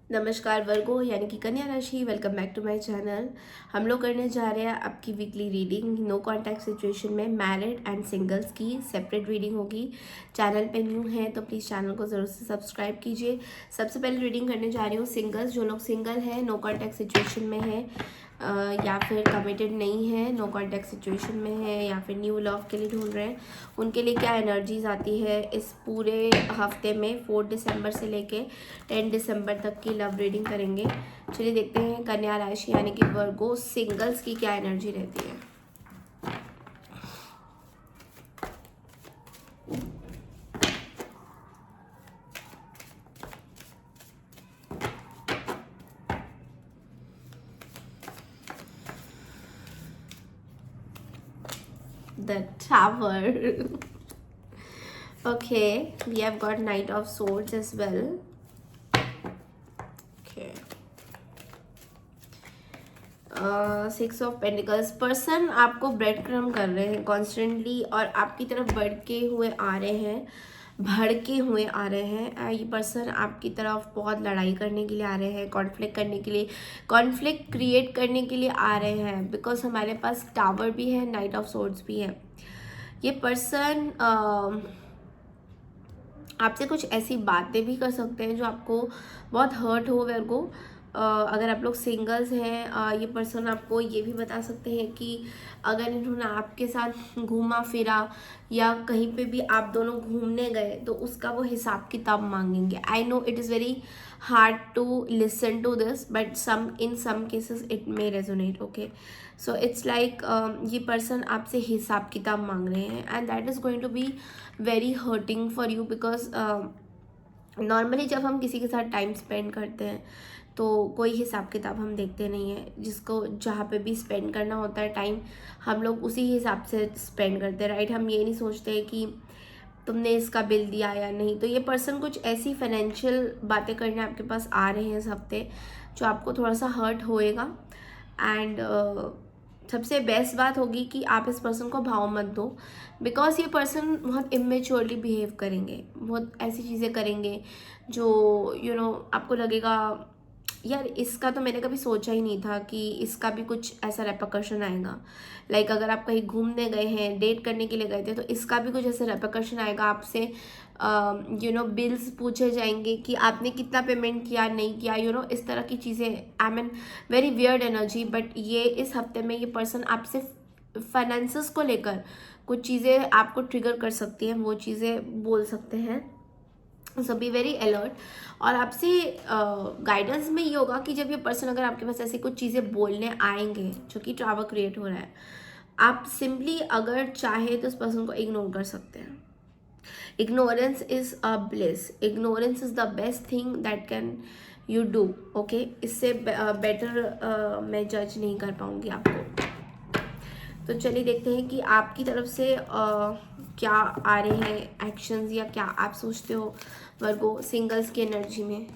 नमस्कार वर्गो यानी कि कन्या राशि, welcome back to my channel. हम लोग करने जा रहे हैं आपकी weekly reading. No contact situation में मैरिड एंड सिंगल्स की सेपरेट रीडिंग होगी। चैनल पे न्यू है तो प्लीज़ चैनल को ज़रूर से सब्सक्राइब कीजिए। सबसे पहले रीडिंग करने जा रही हूँ सिंगल्स। जो लोग सिंगल हैं, नो कॉन्टैक्ट सिचुएशन में है या फिर कमिटेड नहीं है, नो कॉन्टैक्ट सिचुएशन में है या फिर न्यू लव के लिए ढूंढ रहे हैं, उनके लिए क्या एनर्जीज आती है इस पूरे हफ्ते में 4 दिसंबर से लेके 10 दिसंबर तक की लव रीडिंग करेंगे। चलिए देखते हैं कन्या राशि यानी कि वर्गो सिंगल्स की क्या एनर्जी रहती है। The Tower. Okay, we have got Knight of Swords as well. Okay. 6 of pentacles. Person आपको ब्रेड क्रम कर रहे हैं कॉन्स्टेंटली और आपकी तरफ भड़के हुए आ रहे हैं, ये पर्सन आपकी तरफ बहुत लड़ाई करने के लिए आ रहे हैं, कॉन्फ्लिक्ट करने के लिए, कॉन्फ्लिक्ट क्रिएट करने के लिए आ रहे हैं। बिकॉज हमारे पास टावर भी है, नाइट ऑफ सोर्ड्स भी है। ये पर्सन आपसे कुछ ऐसी बातें भी कर सकते हैं जो आपको बहुत हर्ट हो। वर्गो अगर आप लोग सिंगल्स हैं, ये पर्सन आपको ये भी बता सकते हैं कि अगर इन्होंने आपके साथ घूमा फिरा या कहीं पे भी आप दोनों घूमने गए तो उसका वो हिसाब किताब मांगेंगे। I know it is very hard to listen to this but in some cases it may resonate. Okay, so it's like ये पर्सन आपसे हिसाब किताब मांग रहे हैं and that is going to be very hurting for you. Because normally जब हम किसी के साथ टाइम स्पेंड करते हैं तो कोई हिसाब किताब हम देखते नहीं है। जिसको जहाँ पे भी स्पेंड करना होता है टाइम, हम लोग उसी हिसाब से स्पेंड करते हैं, राइट। हम ये नहीं सोचते कि तुमने इसका बिल दिया या नहीं। तो ये पर्सन कुछ ऐसी फाइनेंशियल बातें करने आपके पास आ रहे हैं इस हफ्ते जो आपको थोड़ा सा हर्ट होएगा। एंड सबसे बेस्ट बात होगी कि आप इस पर्सन को भाव मत दो। बिकॉज ये पर्सन बहुत इमेच्योरली बिहेव करेंगे, बहुत ऐसी चीज़ें करेंगे जो आपको लगेगा यार इसका तो मैंने कभी सोचा ही नहीं था कि इसका भी कुछ ऐसा रेपरकशन आएगा। लाइक अगर आप कहीं घूमने गए हैं, डेट करने के लिए गए थे, तो इसका भी कुछ ऐसा रेपरकशन आएगा। आपसे बिल्स पूछे जाएंगे कि आपने कितना पेमेंट किया, नहीं किया, इस तरह की चीज़ें। I mean very weird energy. But ये इस हफ्ते में ये पर्सन आपसे फाइनेंसेस को लेकर कुछ चीज़ें आपको ट्रिगर कर सकती हैं, वो चीज़ें बोल सकते हैं। सो बी वेरी अलर्ट। और आपसे गाइडेंस में ये होगा कि जब ये पर्सन अगर आपके पास ऐसी कुछ चीज़ें बोलने आएंगे जो कि ट्रावर क्रिएट हो रहा है, आप सिंपली अगर चाहे तो उस पर्सन को इग्नोर कर सकते हैं। Ignorance is a bliss, ignorance is the best thing that can you do. Okay, इससे बेटर मैं जज नहीं कर पाऊंगी आपको। तो चलिए देखते हैं कि आपकी तरफ से क्या आ रहे हैं एक्शंस या क्या आप सोचते हो वर्गो सिंगल्स की एनर्जी में।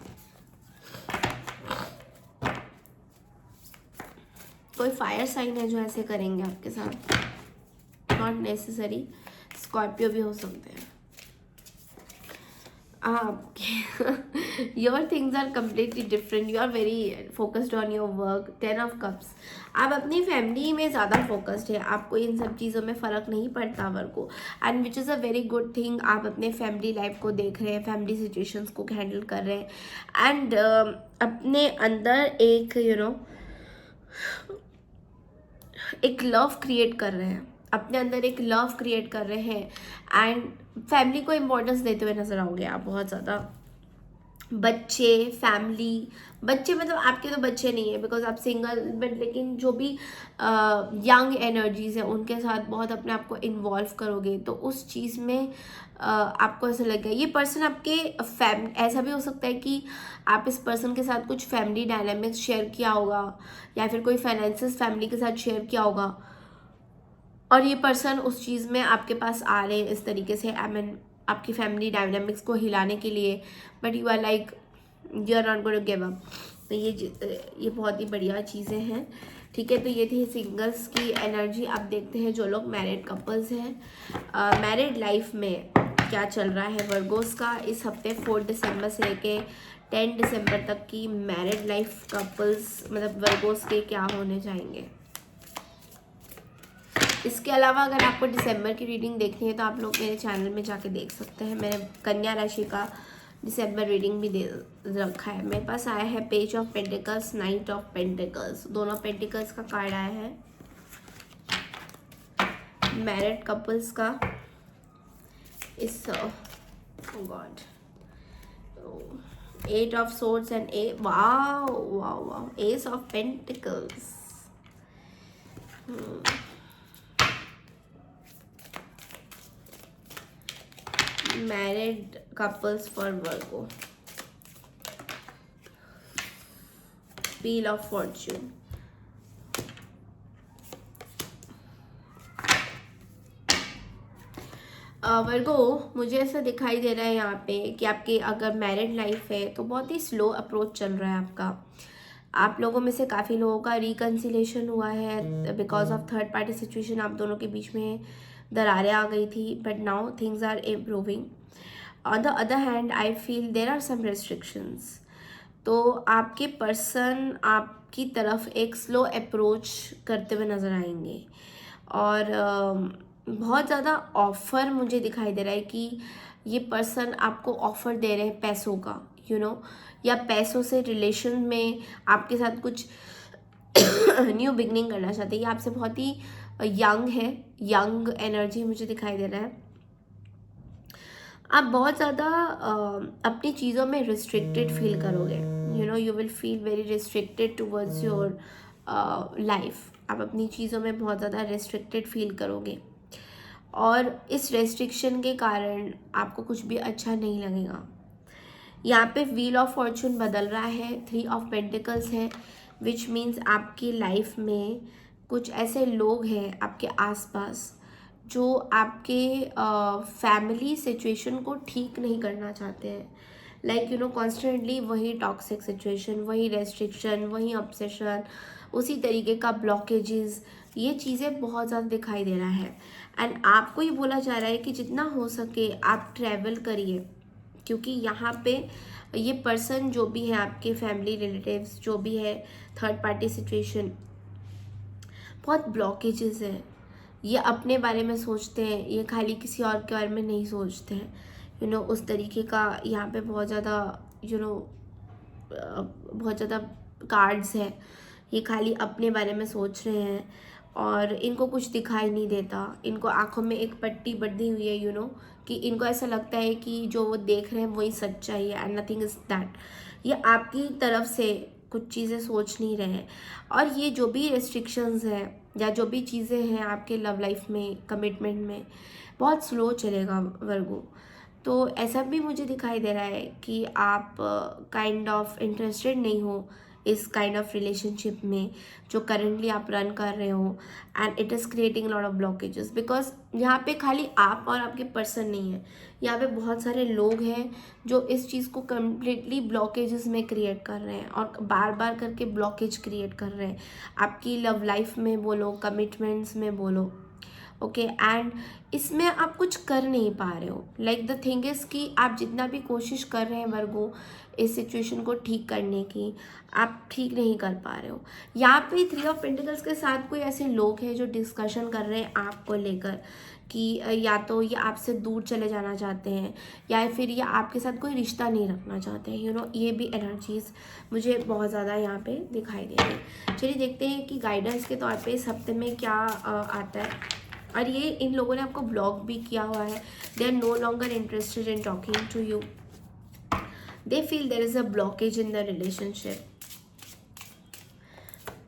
कोई फायर साइन है जो ऐसे करेंगे आपके साथ? नॉट नेसेसरी, स्कॉर्पियो भी हो सकते हैं आपके। Your things are completely different, you are very focused on your work. 10 of cups, आप अपनी फैमिली में ज़्यादा फोकस्ड है, आपको इन सब चीज़ों में फ़र्क नहीं पड़ता Virgo, and which is a very good thing. आप अपने फैमिली लाइफ को देख रहे हैं, फैमिली सिचुएशंस को हैंडल कर रहे हैं एंड अपने अंदर एक लव क्रिएट कर रहे हैं, अपने अंदर एक लव क्रिएट कर रहे हैं एंड फैमिली को इम्पोर्टेंस देते हुए नजर आओगे आप बहुत ज़्यादा। बच्चे, फैमिली, बच्चे मतलब आपके तो बच्चे नहीं है बिकॉज आप सिंगल, बट लेकिन जो भी यंग एनर्जीज है उनके साथ बहुत अपने आप को इन्वॉल्व करोगे तो उस चीज़ में आपको ऐसा लगेगा। ये पर्सन आपके ऐसा भी हो सकता है कि आप इस पर्सन के साथ कुछ फैमिली डायनामिक्स शेयर किया होगा या फिर कोई फाइनेंसेस फैमिली के साथ शेयर किया होगा और ये पर्सन उस चीज़ में आपके पास आ रहे हैं इस तरीके से। आई मीन आपकी फैमिली डायनामिक्स को हिलाने के लिए, but you are like you are not going to give up. तो ये बहुत ही बढ़िया चीज़ें हैं। ठीक है, तो ये थी सिंगल्स की एनर्जी। अब देखते हैं जो लोग मैरिड कपल्स हैं, मैरिड लाइफ में क्या चल रहा है वर्गोस का इस हफ्ते 4 दिसंबर से लेके 10 दिसंबर तक की मैरिड लाइफ कपल्स मतलब वर्गोस के क्या होने जाएंगे। इसके अलावा अगर आपको दिसंबर की रीडिंग देखनी है तो आप लोग मेरे चैनल में जाके देख सकते हैं। मैंने कन्या राशि का दिसंबर रीडिंग भी दे रखा है। मेरे पास आया है page of pentacles, night of pentacles, दोनों पेंटिकल्स का कार्ड आया है। मैरिड कपल्स का इस God 8 of swords and wow wow wow S of pentacles. Married couples for Virgo. Wheel of Fortune. वर्गो मुझे ऐसा दिखाई दे रहा है यहाँ पे कि आपकी अगर मैरिड लाइफ है तो बहुत ही स्लो अप्रोच चल रहा है आपका। आप लोगों में से काफ़ी लोगों का रिकन्सिलेशन हुआ है because of third party situation. आप दोनों के बीच में दरारें आ गई थी, but now things are improving. On the other hand I feel there are some restrictions. तो आपके पर्सन आपकी तरफ एक स्लो अप्रोच करते हुए नज़र आएंगे और बहुत ज़्यादा ऑफ़र मुझे दिखाई दे रहा है कि ये पर्सन आपको ऑफ़र दे रहे हैं पैसों का, या पैसों से रिलेशन में आपके साथ कुछ न्यू बिगनिंग करना चाहते हैं। ये आपसे बहुत ही यंग है, यंग एनर्जी मुझे दिखाई दे रहा है। आप बहुत ज़्यादा अपनी चीज़ों में रिस्ट्रिक्टेड फील करोगे, you will feel very restricted towards your life. आप अपनी चीज़ों में बहुत ज़्यादा रिस्ट्रिक्टेड फील करोगे और इस रेस्ट्रिक्शन के कारण आपको कुछ भी अच्छा नहीं लगेगा। यहाँ पे व्हील ऑफ फॉर्चून बदल रहा है, 3 ऑफ पेंटिकल्स है, विच मीन्स आपकी लाइफ में कुछ ऐसे लोग हैं आपके आसपास जो आपके फैमिली सिचुएशन को ठीक नहीं करना चाहते हैं। लाइक कॉन्स्टेंटली वही टॉक्सिक सिचुएशन, वही रेस्ट्रिक्शन, वही ऑब्सेशन, उसी तरीके का ब्लॉकेजेस, ये चीज़ें बहुत ज़्यादा दिखाई दे रहा है। एंड आपको ये बोला जा रहा है कि जितना हो सके आप ट्रैवल करिए, क्योंकि यहाँ पे ये पर्सन जो भी है आपके फैमिली रिलेटिव्स जो भी है, थर्ड पार्टी सिचुएशन, बहुत ब्लॉकेजेस हैं। ये अपने बारे में सोचते हैं, ये खाली किसी और के बारे में नहीं सोचते हैं। उस तरीके का यहाँ पे बहुत ज़्यादा बहुत ज़्यादा कार्ड्स है। ये खाली अपने बारे में सोच रहे हैं और इनको कुछ दिखाई नहीं देता। इनको आंखों में एक पट्टी बंधी हुई है, कि इनको ऐसा लगता है कि जो वो देख रहे हैं वही सच्चाई है एंड नथिंग इज़ दैट। ये आपकी तरफ से कुछ चीज़ें सोच नहीं रहे हैं और ये जो भी रेस्ट्रिक्शंस हैं या जो भी चीज़ें हैं आपके लव लाइफ में, कमिटमेंट में, बहुत स्लो चलेगा वर्गो। तो ऐसा भी मुझे दिखाई दे रहा है कि आप काइंड ऑफ इंटरेस्टेड नहीं हो इस काइंड ऑफ रिलेशनशिप में जो करेंटली आप रन कर रहे हो and it is creating lot of blockages. Because यहाँ पे खाली आप और आपके पर्सन नहीं है, यहाँ पे बहुत सारे लोग हैं जो इस चीज़ को कम्प्लीटली ब्लॉकेजेस में क्रिएट कर रहे हैं और बार बार करके ब्लॉकेज क्रिएट कर रहे हैं आपकी लव लाइफ में बोलो, कमिटमेंट्स में बोलो। ओके एंड इसमें आप कुछ कर नहीं पा रहे हो। लाइक द थिंग इज़ कि आप जितना भी कोशिश कर रहे हैं वर्गो इस सिचुएशन को ठीक करने की, आप ठीक नहीं कर पा रहे हो। यहाँ पे 3 ऑफ पेंटिकल्स के साथ कोई ऐसे लोग हैं जो डिस्कशन कर रहे हैं आपको लेकर कि या तो ये आपसे दूर चले जाना चाहते हैं या फिर ये आपके साथ कोई रिश्ता नहीं रखना चाहते हैं। ये भी एनर्जीज मुझे बहुत ज़्यादा यहाँ पे दिखाई दे रही है। चलिए देखते हैं कि गाइडेंस के तौर पे इस हफ्ते में क्या आता है। और ये इन लोगों ने आपको ब्लॉक भी किया हुआ है। They are no longer interested in talking to you. They feel there is a blockage in the relationship.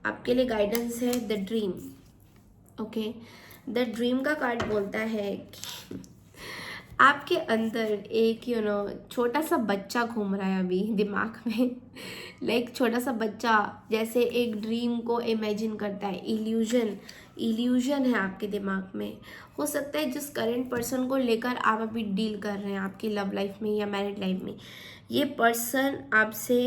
आपके लिए गाइडेंस है the dream. Okay, the dream का कार्ड बोलता है कि आपके अंदर एक छोटा सा बच्चा घूम रहा है अभी दिमाग में। लाइक छोटा सा बच्चा जैसे एक ड्रीम को इमेजिन करता है, इल्यूजन है आपके दिमाग में। हो सकता है जिस करंट पर्सन को लेकर आप अभी डील कर रहे हैं आपकी लव लाइफ में या मैरिड लाइफ में, ये पर्सन आपसे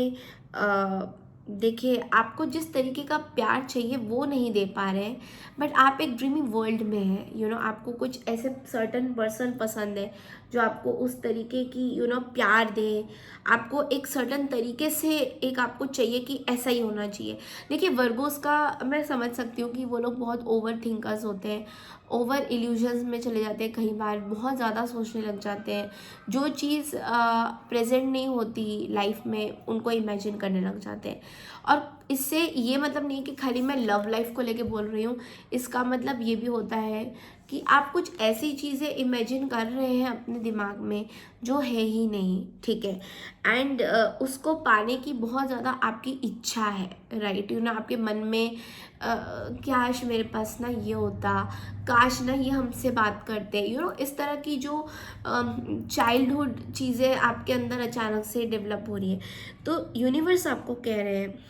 देखिए, आपको जिस तरीके का प्यार चाहिए वो नहीं दे पा रहे हैं, बट आप एक ड्रीमी वर्ल्ड में हैं। आपको कुछ ऐसे सर्टन पर्सन पसंद है जो आपको उस तरीके की प्यार दे। आपको एक सर्टन तरीके से एक आपको चाहिए कि ऐसा ही होना चाहिए। देखिए, वर्गोस का मैं समझ सकती हूँ कि वो लोग बहुत ओवर थिंकर्स होते हैं, ओवर इल्यूजन्स में चले जाते हैं, कई बार बहुत ज़्यादा सोचने लग जाते हैं। जो चीज़ प्रेजेंट नहीं होती लाइफ में उनको इमेजिन करने लग जाते हैं। और इससे ये मतलब नहीं कि खाली मैं लव लाइफ को लेके बोल रही हूँ, इसका मतलब ये भी होता है कि आप कुछ ऐसी चीज़ें इमेजिन कर रहे हैं अपने दिमाग में जो है ही नहीं, ठीक है। एंड उसको पाने की बहुत ज़्यादा आपकी इच्छा है, राइट। आपके मन में काश मेरे पास ना ये होता, काश ना ये हमसे बात करते, इस तरह की जो चाइल्डहुड चीज़ें आपके अंदर अचानक से डेवलप हो रही है। तो यूनिवर्स आपको कह रहे हैं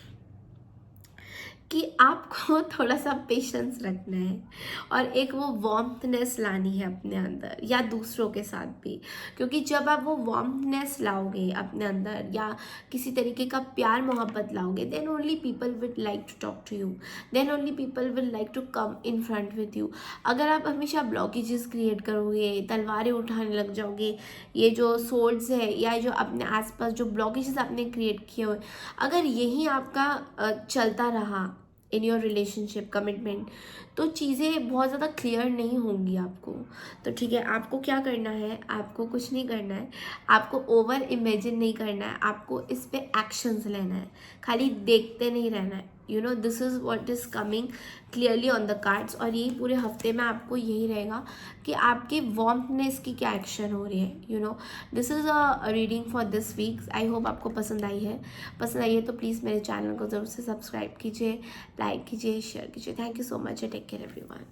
कि आपको थोड़ा सा पेशेंस रखना है और एक वो वार्मथनेस लानी है अपने अंदर या दूसरों के साथ भी। क्योंकि जब आप वो वार्मथनेस लाओगे अपने अंदर या किसी तरीके का प्यार मोहब्बत लाओगे, then only people will like to talk to you, then only people will like to come in front with you. अगर आप हमेशा ब्लॉकेजेस क्रिएट करोगे, तलवारें उठाने लग जाओगे, ये जो सोर्ड्स है या जो अपने आसपास जो ब्लॉकेजेस आपने क्रिएट किए हुए, अगर यही आपका चलता रहा इन योर रिलेशनशिप कमिटमेंट, तो चीज़ें बहुत ज़्यादा क्लियर नहीं होंगी आपको। तो ठीक है, आपको क्या करना है, आपको कुछ नहीं करना है, आपको ओवर इमेजिन नहीं करना है, आपको इस पे एक्शंस लेना है, खाली देखते नहीं रहना है। This is what is coming clearly on the cards. और यही पूरे हफ्ते में आपको यही रहेगा कि आपकी वार्मनेस की क्या एक्शन हो रही है। This is a reading for this week. I hope आपको पसंद आई है। पसंद आई है तो प्लीज़ मेरे चैनल को ज़रूर से सब्सक्राइब कीजिए, लाइक कीजिए, शेयर कीजिए। Thank you so much. Take care everyone.